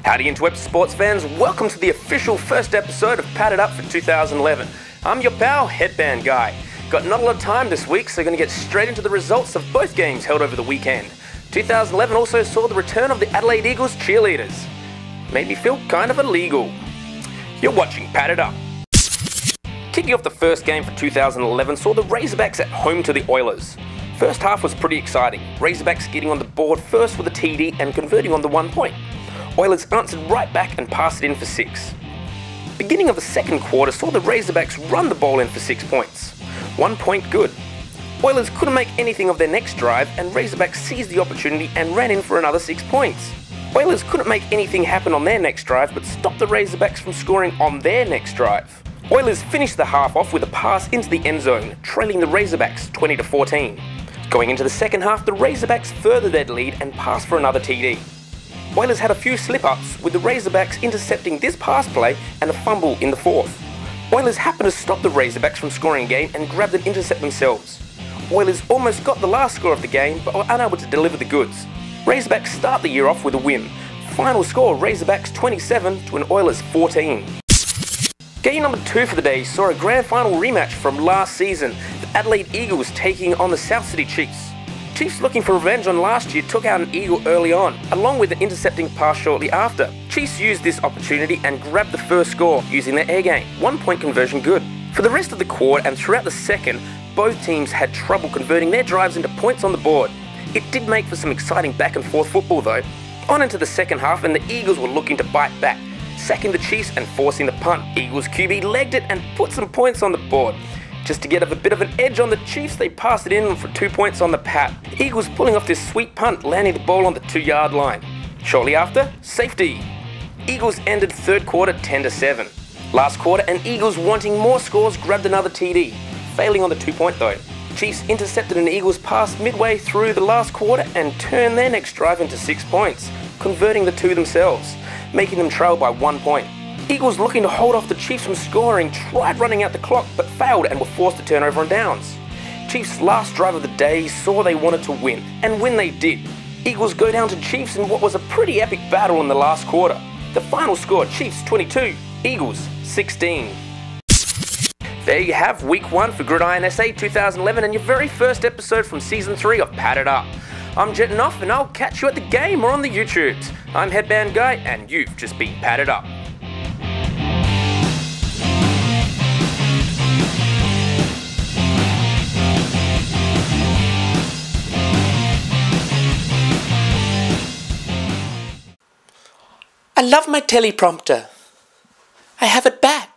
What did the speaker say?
Howdy interweb sports fans, welcome to the official first episode of Padded Up for 2011. I'm your pal, Headband Guy. Got not a lot of time this week, so going to get straight into the results of both games held over the weekend. 2011 also saw the return of the Adelaide Eagles cheerleaders. Made me feel kind of illegal. You're watching Padded Up. Kicking off the first game for 2011 saw the Razorbacks at home to the Oilers. First half was pretty exciting, Razorbacks getting on the board first with a TD and converting on the 1 point. Oilers answered right back and passed it in for 6. Beginning of the second quarter saw the Razorbacks run the ball in for 6 points. 1 point good. Oilers couldn't make anything of their next drive and Razorbacks seized the opportunity and ran in for another 6 points. Oilers couldn't make anything happen on their next drive but stopped the Razorbacks from scoring on their next drive. Oilers finished the half off with a pass into the end zone, trailing the Razorbacks 20-14. Going into the second half, the Razorbacks furthered their lead and passed for another TD. Oilers had a few slip-ups, with the Razorbacks intercepting this pass play and a fumble in the fourth. Oilers happened to stop the Razorbacks from scoring again and grabbed an intercept themselves. Oilers almost got the last score of the game but were unable to deliver the goods. Razorbacks start the year off with a win. Final score, Razorbacks 27 to an Oilers 14. Game number 2 for the day saw a grand final rematch from last season, the Adelaide Eagles taking on the South City Chiefs. Chiefs, looking for revenge on last year, took out an Eagle early on, along with an intercepting pass shortly after. Chiefs used this opportunity and grabbed the first score using their air game. 1 point conversion good. For the rest of the quarter and throughout the second, both teams had trouble converting their drives into points on the board. It did make for some exciting back and forth football though. On into the second half and the Eagles were looking to bite back, sacking the Chiefs and forcing the punt. Eagles QB legged it and put some points on the board. Just to get a bit of an edge on the Chiefs, they passed it in for 2 points on the pat. Eagles pulling off this sweet punt, landing the ball on the 2-yard line. Shortly after, safety. Eagles ended third quarter 10-7. Last quarter, and Eagles wanting more scores grabbed another TD, failing on the 2 point though. Chiefs intercepted an Eagles pass midway through the last quarter and turned their next drive into 6 points, converting the two themselves, making them trail by 1 point. Eagles, looking to hold off the Chiefs from scoring, tried running out the clock but failed and were forced to turn over on downs. Chiefs' last drive of the day saw they wanted to win, and win they did. Eagles go down to Chiefs in what was a pretty epic battle in the last quarter. The final score, Chiefs 22, Eagles 16. There you have week 1 for Gridiron SA 2011 and your very first episode from season 3 of Padded Up. I'm jetting off and I'll catch you at the game or on the YouTubes. I'm Headband Guy and you've just been padded up. I love my teleprompter. I have it back.